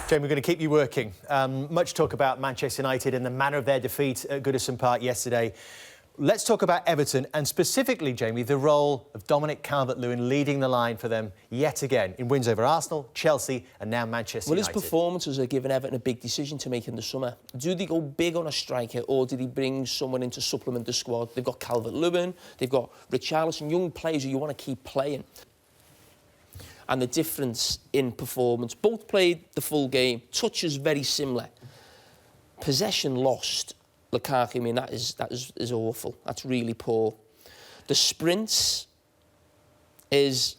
Jamie, we're going to keep you working. Much talk about Manchester United and the manner of their defeat at Goodison Park yesterday. Let's talk about Everton and specifically, Jamie, the role of Dominic Calvert-Lewin leading the line for them yet again in wins over Arsenal, Chelsea and now Manchester United. Well, his performances are giving Everton a big decision to make in the summer. Do they go big on a striker or do they bring someone in to supplement the squad? They've got Calvert-Lewin, they've got Richarlison, young players who you want to keep playing. And the difference in performance, both played the full game, touches very similar. Possession lost. Lukaku, I mean, that is awful. That's really poor. The sprints is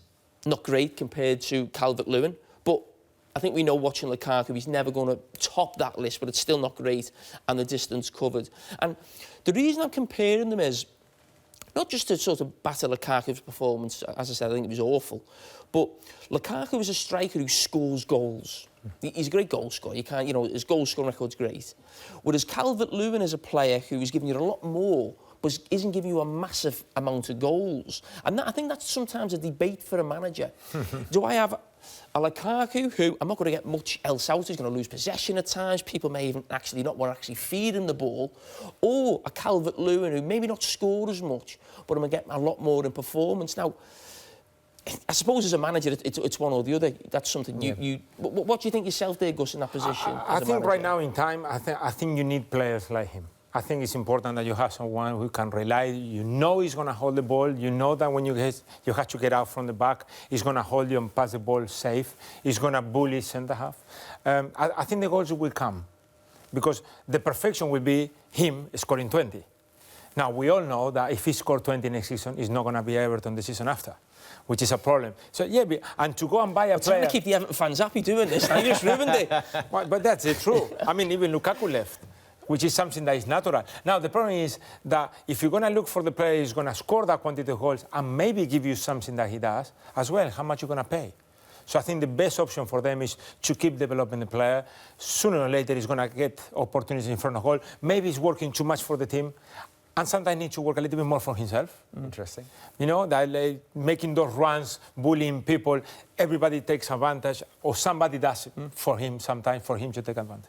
not great compared to Calvert-Lewin, but I think we know watching Lukaku, he's never going to top that list, but it's still not great, and the distance covered. And the reason I'm comparing them is not just to sort of batter Lukaku's performance, as I said, I think it was awful, but Lukaku is a striker who scores goals. He's a great goal scorer. You can't, you know, his goal scoring record's great. Whereas Calvert-Lewin is a player who is giving you a lot more, but isn't giving you a massive amount of goals. And that, I think that's sometimes a debate for a manager. Do I have a Lukaku who I'm not going to get much else out? He's going to lose possession at times. People may even actually not want to actually feed him the ball. Or a Calvert-Lewin who maybe not score as much, but I'm going to get a lot more in performance. Now, I suppose as a manager, it's one or the other. That's something what do you think yourself there, Gus, in that position? I think right now in time, I think you need players like him. I think it's important that you have someone who can rely. You know he's going to hold the ball. You know that when you have to get out from the back, he's going to hold you and pass the ball safe. He's going to bully centre half. I think the goals will come because the perfection will be him scoring 20. Now, we all know that if he scores 20 next season, it's not going to be Everton the season after, which is a problem. So, yeah, and to go and buy a player... trying to keep the Everton fans happy doing this. I just ruined it. Well, but that's it, true. I mean, even Lukaku left, which is something that is natural. Now, the problem is that if you're going to look for the player who's going to score that quantity of goals and maybe give you something that he does, as well, how much you're going to pay. So I think the best option for them is to keep developing the player. Sooner or later, he's going to get opportunities in front of goal. Maybe he's working too much for the team. And sometimes needs to work a little bit more for himself. Interesting. You know, that making those runs, bullying people, everybody takes advantage, or somebody does it for him sometimes, for him to take advantage.